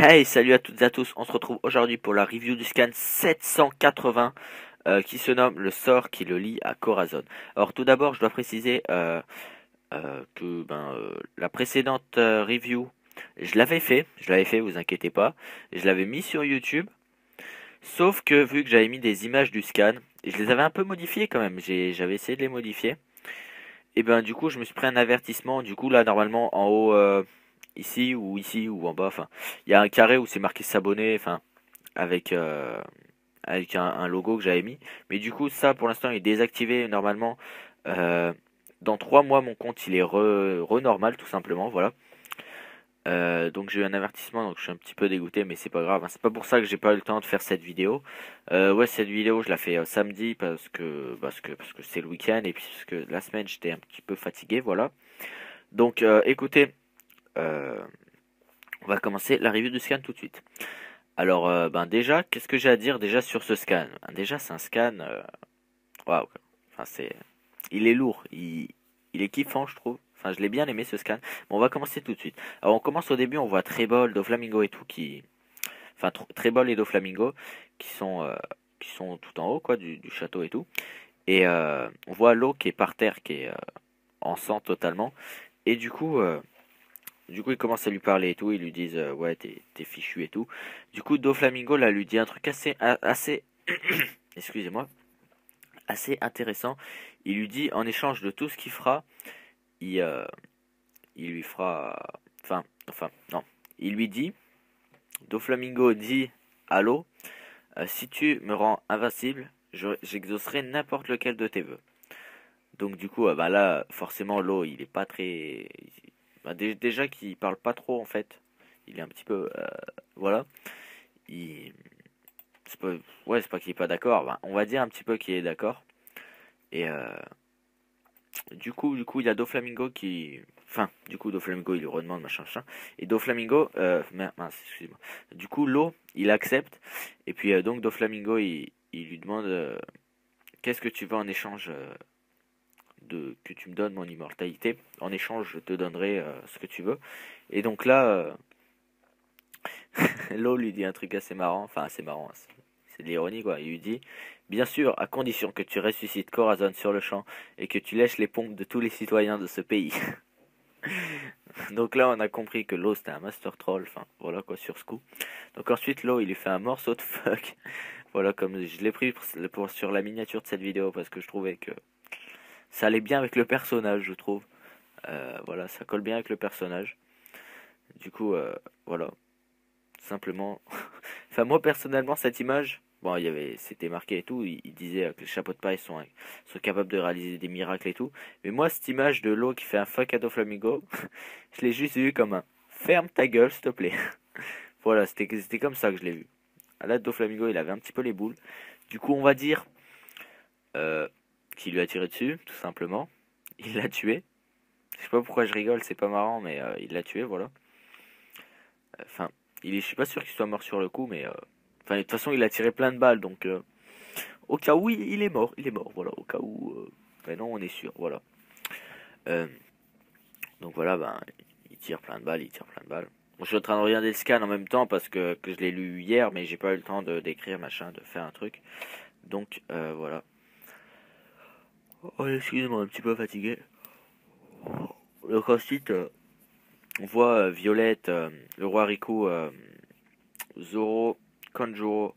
Hey, salut à toutes et à tous, on se retrouve aujourd'hui pour la review du scan 780 qui se nomme le sort qui le lie à Corazon. Alors tout d'abord, je dois préciser que la précédente review, je l'avais fait, vous inquiétez pas, je l'avais mis sur YouTube, sauf que vu que j'avais mis des images du scan, je les avais un peu modifiées quand même, j'avais essayé de les modifier, et ben du coup je me suis pris un avertissement, du coup là normalement en haut, ici ou en bas, enfin il y a un carré où c'est marqué s'abonner, enfin avec un logo que j'avais mis. Mais du coup, ça pour l'instant il est désactivé. Normalement, euh, dans 3 mois, mon compte il est re-normal tout simplement. Voilà. Donc j'ai eu un avertissement, donc je suis un petit peu dégoûté, mais c'est pas grave, hein. C'est pas pour ça que j'ai pas eu le temps de faire cette vidéo. Ouais, cette vidéo je la fais samedi parce que c'est le week-end et puis parce que la semaine j'étais un petit peu fatigué, voilà. Donc écoutez, euh, on va commencer la review du scan tout de suite. Alors, déjà, qu'est-ce que j'ai à dire déjà sur ce scan? Déjà, c'est un scan, waouh, enfin, il est lourd, il est kiffant, je trouve. Enfin, je l'ai bien aimé ce scan. Bon, on va commencer tout de suite. Alors, on commence au début, on voit Trébol, Doflamingo et tout enfin, Trébol et Doflamingo qui sont tout en haut, quoi, du château et tout. Et on voit l'eau qui est par terre, qui est en sang totalement. Et du coup, ils commencent à lui parler et tout. Ils lui disent ouais, t'es fichu et tout. Du coup, Doflamingo là lui dit un truc assez, excusez-moi, assez intéressant. Il lui dit en échange de tout ce qu'il fera, il, euh, il lui fera, enfin, non, il lui dit, Doflamingo dit à l'eau, si tu me rends invincible, j'exaucerai n'importe lequel de tes vœux. Donc du coup, là, forcément, l'eau, il est pas très, déjà qu'il parle pas trop en fait. Il est un petit peu, voilà. Il, c'est pas, ouais, c'est pas qu'il est pas d'accord. On va dire un petit peu qu'il est d'accord. Et il y a Doflamingo qui, enfin, du coup, Doflamingo il lui redemande machin, machin. Et Doflamingo, mince, excusez-moi. Du coup, l'eau, il accepte. Et puis donc Doflamingo, il lui demande, qu'est-ce que tu veux en échange de que tu me donnes mon immortalité. En échange, je te donnerai ce que tu veux. Et donc là, Lo lui dit un truc assez marrant, enfin assez marrant, c'est de l'ironie quoi. Il lui dit, bien sûr, à condition que tu ressuscites Corazon sur le champ et que tu lèches les pompes de tous les citoyens de ce pays. Donc là, on a compris que Lo c'était un master troll, enfin voilà quoi sur ce coup. Donc ensuite, Lo il lui fait un morceau de fuck. Voilà, comme je l'ai pris sur la miniature de cette vidéo parce que je trouvais que ça allait bien avec le personnage, je trouve. Voilà, ça colle bien avec le personnage. Du coup, voilà, simplement. Enfin, moi personnellement, cette image, bon, c'était marqué et tout. Il disait que les chapeaux de paille sont capables de réaliser des miracles et tout. Mais moi, cette image de l'eau qui fait un fuck à Doflamingo, je l'ai juste vu comme un ferme ta gueule, s'il te plaît. Voilà, c'était comme ça que je l'ai vu. Là, Doflamingo, il avait un petit peu les boules. Du coup, on va dire euh, qu'il lui a tiré dessus, tout simplement. Il l'a tué. Je sais pas pourquoi je rigole, c'est pas marrant, mais il l'a tué, voilà. Enfin, je suis pas sûr qu'il soit mort sur le coup, mais enfin, de toute façon, il a tiré plein de balles, donc au cas où, il est mort, voilà, au cas où. Mais non, on est sûr, voilà. Euh, donc voilà, il tire plein de balles, il tire plein de balles. Bon, je suis en train de regarder le scan en même temps parce que je l'ai lu hier, mais j'ai pas eu le temps de d'écrire machin, de faire un truc. Donc voilà. Oh, excusez-moi, un petit peu fatigué. Donc ensuite, on voit Violette, le roi Riku, Zoro, Kanjuro.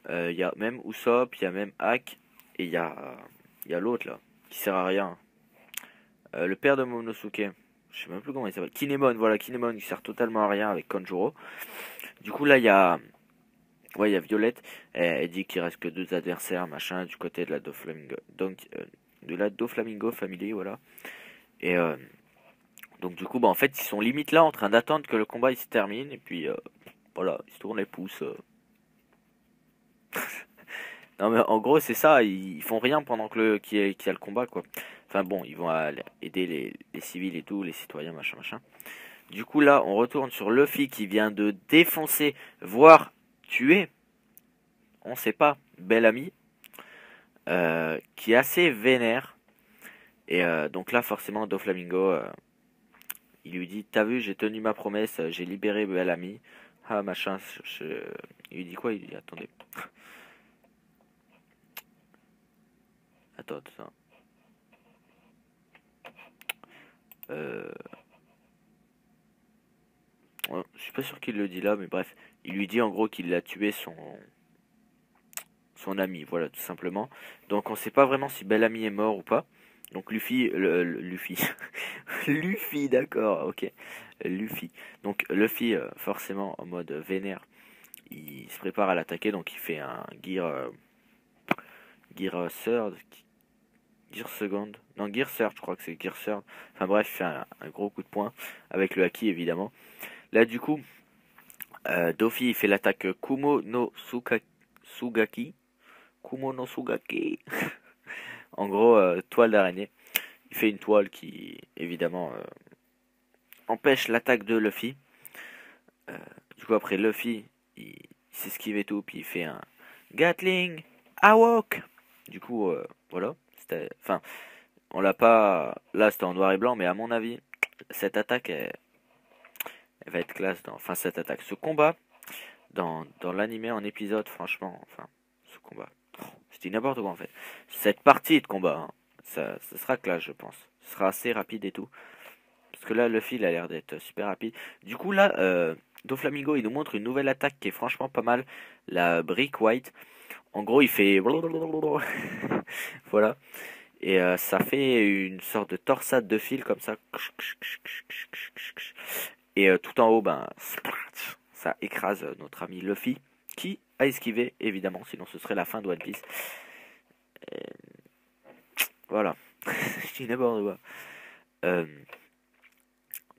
Il y a même Usopp, il y a même Hack, et il y a l'autre là, qui sert à rien. Le père de Momonosuke, je sais même plus comment il s'appelle. Kinemon, voilà, Kinemon qui sert totalement à rien avec Kanjuro. Du coup là il y a Violette, elle dit qu'il reste que deux adversaires, machin, du côté de la Doflamingo. Donc, de la Doflamingo Family, voilà. Et donc du coup, en fait, ils sont limite là en train d'attendre que le combat il se termine, et puis voilà, ils se tournent les pouces. Non mais en gros c'est ça, ils font rien pendant qu'il y a le combat quoi. Enfin bon, ils vont aller aider les civils et tout, les citoyens machin machin. Du coup là, on retourne sur Luffy qui vient de défoncer, voire tuer, on sait pas, Bellamy, qui est assez vénère. Et donc là forcément Doflamingo, il lui dit, t'as vu, j'ai tenu ma promesse, j'ai libéré Bellamy. ah machin, il dit quoi? Il dit, attendez. Attends. Euh... ouais, je suis pas sûr qu'il le dit là, mais bref. Il lui dit en gros qu'il a tué son ami, voilà, tout simplement. Donc on sait pas vraiment si Bellamy est mort ou pas. Donc Luffy, Luffy, Luffy, d'accord, ok, Luffy. Donc Luffy, forcément en mode vénère, il se prépare à l'attaquer, donc il fait un Gear Third, Gear Second, non Gear Third, je crois que c'est Gear Third. Enfin bref, il fait un gros coup de poing avec le haki évidemment. Là du coup, Doffy il fait l'attaque Kumo no Sugaki. Kumo no Sugaki. En gros, toile d'araignée. Il fait une toile qui, évidemment, empêche l'attaque de Luffy. Euh, du coup, après Luffy, il s'esquive et tout, puis il fait un Gatling Hawk. Du coup, voilà. Enfin, on l'a pas. Là, c'était en noir et blanc, mais à mon avis, cette attaque, elle va être classe. Enfin, cette attaque, ce combat, dans l'animé en épisode, franchement, enfin, ce combat. C'était n'importe quoi en fait. Cette partie de combat, hein, ça sera classe, je pense. Ce sera assez rapide et tout. Parce que là, Luffy, il a l'air d'être super rapide. Du coup, là, Doflamingo, il nous montre une nouvelle attaque qui est franchement pas mal. La Brick White. En gros, il fait... voilà. Et ça fait une sorte de torsade de fil comme ça. Et tout en haut, ben, ça écrase notre ami Luffy. Qui a esquivé, évidemment, sinon ce serait la fin de One Piece. Et voilà. Je dis n'importe quoi. Euh,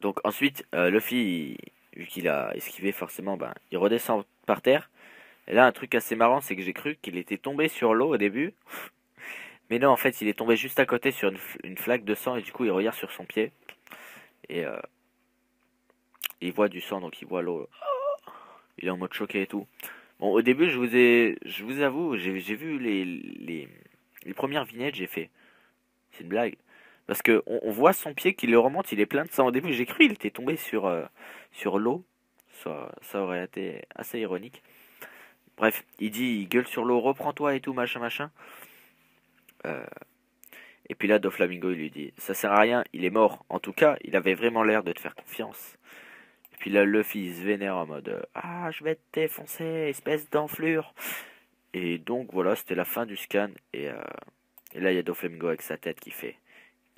Donc ensuite, Luffy, vu qu'il a esquivé forcément, ben, il redescend par terre. Et là, un truc assez marrant, c'est que j'ai cru qu'il était tombé sur l'eau au début. Mais non, en fait, il est tombé juste à côté sur une flaque de sang et du coup, il regarde sur son pied. Et il voit du sang, donc il voit l'eau. Il est en mode choqué et tout. Bon, au début, je vous avoue, j'ai vu les premières vignettes, j'ai fait. C'est une blague. Parce que on voit son pied qui le remonte, il est plein de sang. Au début, j'ai cru qu'il était tombé sur l'eau. Ça aurait été assez ironique. Bref, il gueule sur l'eau, reprends-toi et tout, machin, machin. Euh, et puis là, Doflamingo, il lui dit, ça sert à rien, il est mort. En tout cas, il avait vraiment l'air de te faire confiance. Et puis là, Luffy, il se vénère en mode, ah, je vais te défoncer, espèce d'enflure. Et donc, voilà, c'était la fin du scan. Et là, il y a Doflamingo avec sa tête qui fait,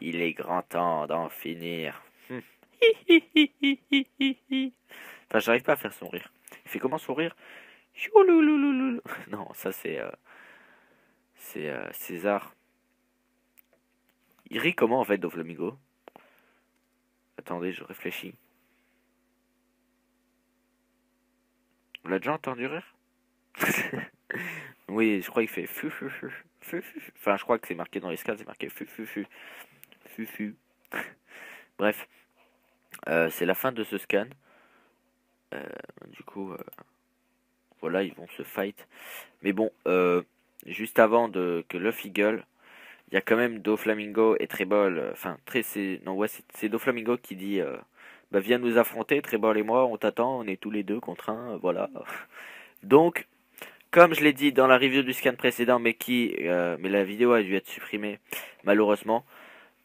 il est grand temps d'en finir. Enfin, j'arrive pas à faire son rire. Il fait comment son rire? Chouloulouloulou. Non, ça c'est César. Il rit comment en fait, Doflamingo? Attendez, je réfléchis. On l'a déjà entendu rire? Oui, je crois qu'il fait fu. Enfin, je crois que c'est marqué dans les scans, c'est marqué fu. Bref, c'est la fin de ce scan. Euh, du coup, voilà, ils vont se fight. Mais bon, juste avant que Luffy gueule, il y a quand même Doflamingo et Trebol. Enfin, non, ouais, c'est Doflamingo qui dit bah, viens nous affronter, Trebol et moi, on t'attend, on est tous les deux contre un, voilà. Donc, comme je l'ai dit dans la review du scan précédent, mais la vidéo a dû être supprimée, malheureusement,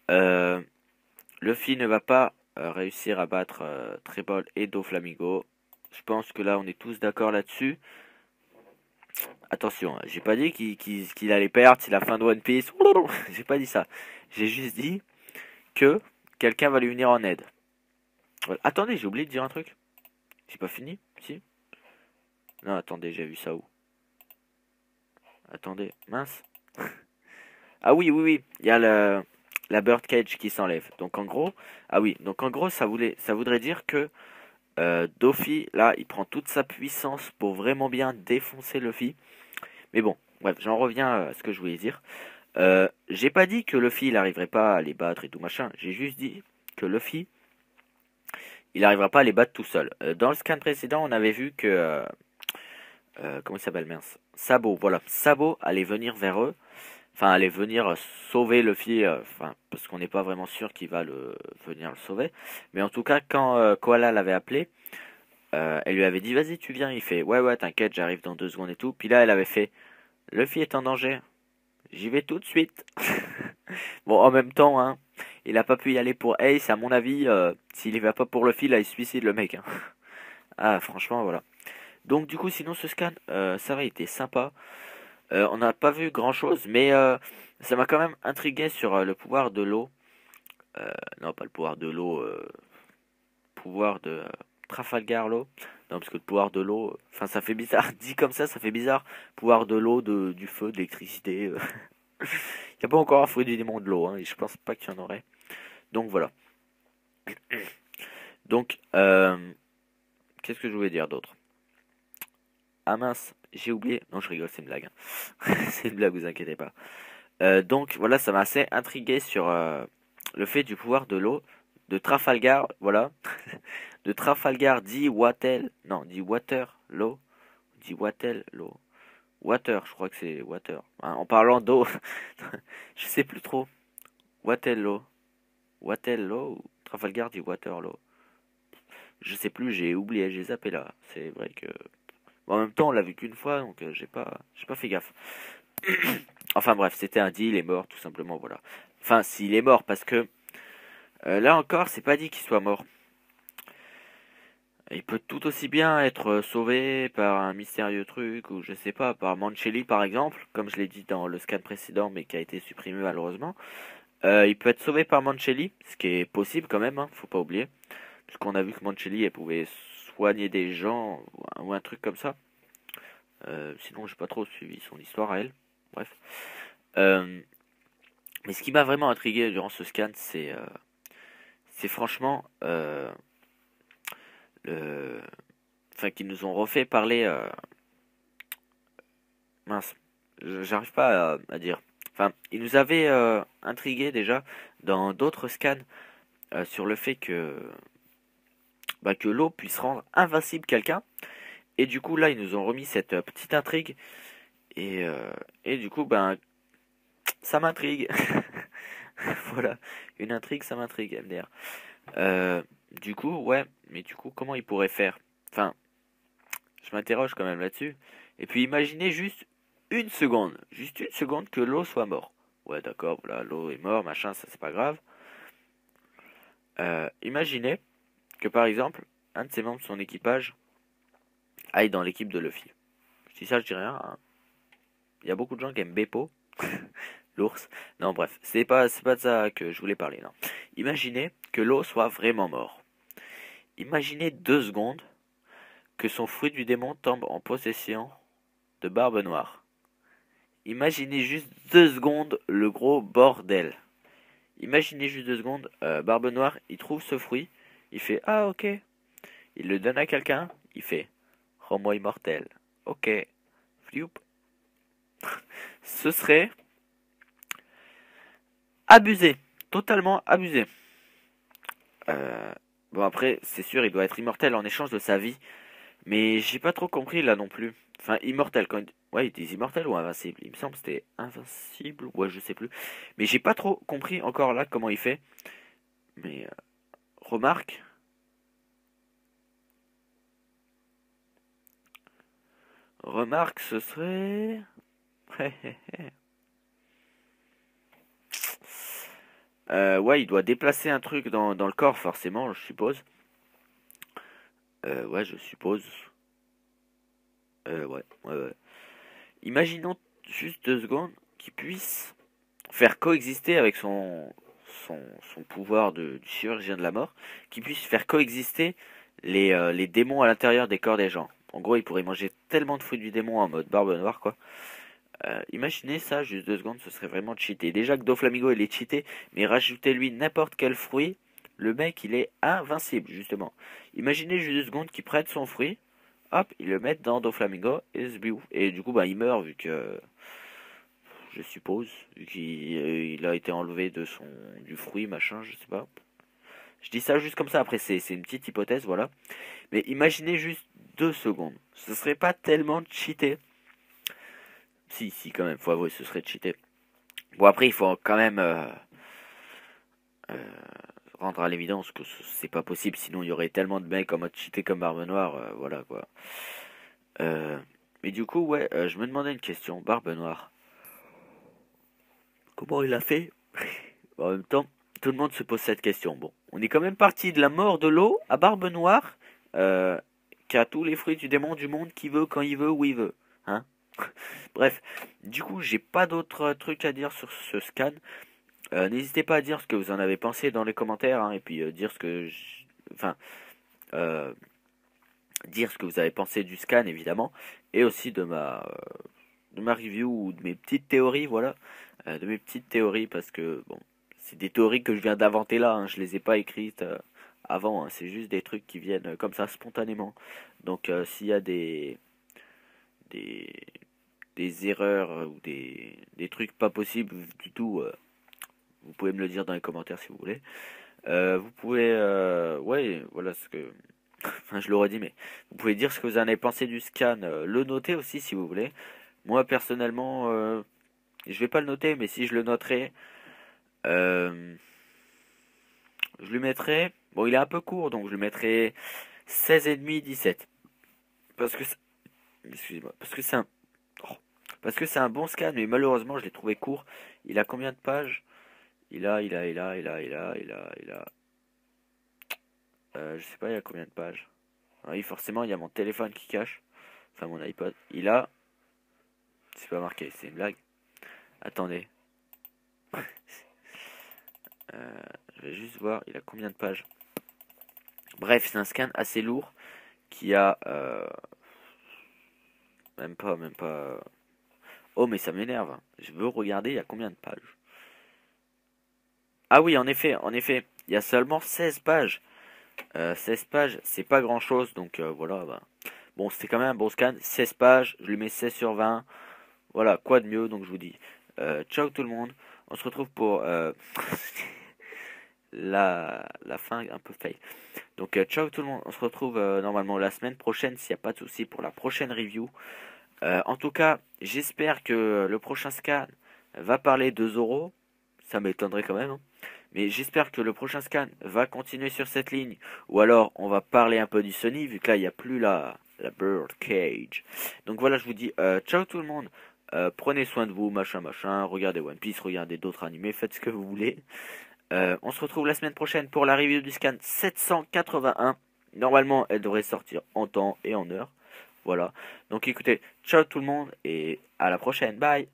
euh, Luffy ne va pas réussir à battre Trebol et Doflamingo. Je pense que là, on est tous d'accord là-dessus. Attention, hein, j'ai pas dit qu'il allait perdre, c'est la fin de One Piece. J'ai pas dit ça. J'ai juste dit que quelqu'un va lui venir en aide. Voilà. Attendez, j'ai oublié de dire un truc. J'ai pas fini? Si? Non, attendez, j'ai vu ça où? Attendez, mince. Ah oui, il y a la birdcage qui s'enlève. Donc en gros, ah oui, donc en gros, ça voudrait dire que Doffy, là, il prend toute sa puissance pour vraiment bien défoncer Luffy. Mais bon, bref, j'en reviens à ce que je voulais dire. J'ai pas dit que Luffy, il n'arriverait pas à les battre et tout machin. J'ai juste dit que Luffy, il n'arrivera pas à les battre tout seul. Dans le scan précédent, on avait vu que... comment il s'appelle, mince? Sabo, voilà. Sabo allait venir vers eux. Enfin, allait venir sauver Luffy. Enfin, parce qu'on n'est pas vraiment sûr qu'il va venir le sauver. Mais en tout cas, quand Koala l'avait appelé, elle lui avait dit vas-y tu viens, il fait ouais ouais t'inquiète j'arrive dans 2 secondes et tout, puis là elle avait fait Luffy est en danger, j'y vais tout de suite. Bon en même temps hein, il a pas pu y aller pour Ace, à mon avis s'il y va pas pour Luffy là il se suicide le mec hein. Ah franchement voilà. Donc du coup sinon ce scan ça va, il était sympa. On n'a pas vu grand chose mais ça m'a quand même intrigué sur le pouvoir de l'eau. Non pas le pouvoir de l'eau, pouvoir de Trafalgar l'eau. Non, parce que le pouvoir de l'eau, enfin ça fait bizarre, dit comme ça fait bizarre. Pouvoir de l'eau, du feu, de l'électricité. Il n'y a pas encore un fruit du démon de l'eau, hein, et je pense pas qu'il y en aurait. Donc voilà. Donc, qu'est-ce que je voulais dire d'autre? Ah mince, j'ai oublié. Non, je rigole, c'est une blague, hein. C'est une blague, vous inquiétez pas. Donc voilà, ça m'a assez intrigué sur le fait du pouvoir de l'eau, de Trafalgar, voilà. De Trafalgar dit Wattel, non, dit Waterloo, dit Waterloo, Water, je crois que c'est Water. Hein, en parlant d'eau, je sais plus trop. Waterloo, Waterloo ou Trafalgar dit Waterloo. Je sais plus, j'ai oublié, j'ai zappé là. C'est vrai que bon, en même temps, on l'a vu qu'une fois, donc j'ai pas fait gaffe. Enfin bref, c'était un dit, il est mort, tout simplement, voilà. Enfin, s'il est mort, parce que là encore, c'est pas dit qu'il soit mort. Il peut tout aussi bien être sauvé par un mystérieux truc, ou je sais pas, par Mancelli par exemple, comme je l'ai dit dans le scan précédent, mais qui a été supprimé malheureusement. Il peut être sauvé par Mancelli, ce qui est possible quand même, hein, faut pas oublier. Puisqu'on a vu que Mancelli, elle pouvait soigner des gens, ou un truc comme ça. Sinon, j'ai pas trop suivi son histoire à elle. Bref. Euh, mais ce qui m'a vraiment intrigué durant ce scan, c'est franchement le, enfin, qu'ils nous ont refait parler. Mince, j'arrive pas à dire. Enfin, ils nous avaient intrigué déjà dans d'autres scans sur le fait que l'eau puisse rendre invincible quelqu'un. Et du coup, là, ils nous ont remis cette petite intrigue. Et, euh, et du coup, ben, ça m'intrigue. Voilà, une intrigue, ça m'intrigue, MDR. Du coup, ouais, mais du coup, comment ils pourraient faire? Enfin, je m'interroge quand même là-dessus. Et puis imaginez juste une seconde que l'eau soit mort. Ouais, d'accord, voilà, l'eau est mort, machin, ça c'est pas grave. Imaginez que par exemple, un de ses membres de son équipage aille dans l'équipe de Luffy. Je dis ça, je dis rien, hein. Il y a beaucoup de gens qui aiment Beppo, l'ours. Non, bref, c'est pas de ça que je voulais parler, non. Imaginez que l'eau soit vraiment mort. Imaginez 2 secondes que son fruit du démon tombe en possession de Barbe Noire. Imaginez juste 2 secondes le gros bordel. Imaginez juste 2 secondes, Barbe Noire, il trouve ce fruit, il fait ah ok, il le donne à quelqu'un, il fait rends-moi immortel, ok, flioup. Ce serait abusé, totalement abusé. Bon après, c'est sûr, il doit être immortel en échange de sa vie, mais j'ai pas trop compris là non plus. Enfin, immortel quand ouais, il dit immortel ou invincible. Il me semble que c'était invincible, ouais, je sais plus. Mais j'ai pas trop compris encore là comment il fait. Mais remarque, remarque, ce serait. Ouais, il doit déplacer un truc dans le corps, forcément, je suppose. Ouais, je suppose. Ouais, ouais, ouais. Imaginons juste 2 secondes qu'il puisse faire coexister avec son, son pouvoir du chirurgien de la mort, qu'il puisse faire coexister les démons à l'intérieur des corps des gens. En gros, il pourrait manger tellement de fruits du démon en mode barbe noire, quoi. Imaginez ça, juste 2 secondes, ce serait vraiment cheaté. Déjà que Doflamingo il est cheaté, mais rajoutez-lui n'importe quel fruit, le mec il est invincible, justement. Imaginez juste 2 secondes qu'il prête son fruit, hop, il le met dans Doflamingo, et du coup bah, il meurt vu que, je suppose, vu qu'il a été enlevé du fruit, machin, je sais pas. Je dis ça juste comme ça, après c'est une petite hypothèse, voilà. Mais imaginez juste 2 secondes, ce serait pas tellement cheaté. Si, si, quand même, faut avouer, ce serait cheaté. Bon, après, il faut quand même. rendre à l'évidence que c'est pas possible, sinon il y aurait tellement de mecs en mode cheaté comme Barbe Noire, voilà quoi. Euh, mais du coup, ouais, je me demandais une question, Barbe Noire. Comment il a fait? En même temps, tout le monde se pose cette question. Bon, on est quand même parti de la mort de l'eau à Barbe Noire, euh, qui a tous les fruits du démon du monde, qui veut, quand il veut, où il veut. Hein. Bref, du coup, j'ai pas d'autres trucs à dire sur ce scan. N'hésitez pas à dire ce que vous en avez pensé dans les commentaires, hein, et puis dire ce que... Enfin, euh, dire ce que vous avez pensé du scan, évidemment, et aussi de ma review ou de mes petites théories, voilà. De mes petites théories, parce que, bon, c'est des théories que je viens d'inventer là, hein, je les ai pas écrites avant, hein, c'est juste des trucs qui viennent comme ça spontanément. Donc s'il y a des, des erreurs ou des trucs pas possibles du tout, vous pouvez me le dire dans les commentaires si vous voulez. Vous pouvez, ouais, voilà ce que, enfin je l'aurais dit, mais vous pouvez dire ce que vous en avez pensé du scan, le noter aussi si vous voulez. Moi personnellement, je vais pas le noter, mais si je le noterai, euh, je lui mettrai, bon il est un peu court, donc je lui mettrai 16,5, 17. Parce que, excusez-moi, parce que c'est un, oh, parce que c'est un bon scan, mais malheureusement je l'ai trouvé court. Il a combien de pages? Je sais pas, il a combien de pages? Ah oui, forcément, il y a mon téléphone qui cache. Enfin, mon iPod. Il a. C'est pas marqué, c'est une blague. Attendez. Euh, je vais juste voir, il a combien de pages. Bref, c'est un scan assez lourd qui a. Même pas. Oh, mais ça m'énerve. Je veux regarder, il y a combien de pages. Ah oui, en effet, il y a seulement 16 pages. 16 pages, c'est pas grand chose, donc voilà. Bah. Bon, c'était quand même un bon scan. 16 pages, je lui mets 16 sur 20. Voilà, quoi de mieux, donc je vous dis. Ciao tout le monde. On se retrouve pour la fin un peu fail. Donc ciao tout le monde. On se retrouve normalement la semaine prochaine s'il n'y a pas de souci pour la prochaine review. En tout cas, j'espère que le prochain scan va parler de Zoro. Ça m'étonnerait quand même, hein. Mais j'espère que le prochain scan va continuer sur cette ligne. Ou alors on va parler un peu du Sony, vu que là il n'y a plus la Bird Cage. Donc voilà, je vous dis ciao tout le monde. Prenez soin de vous, machin, machin. Regardez One Piece, regardez d'autres animés, faites ce que vous voulez. On se retrouve la semaine prochaine pour la review du scan 781. Normalement, elle devrait sortir en temps et en heure. Voilà. Donc écoutez, ciao tout le monde et à la prochaine. Bye.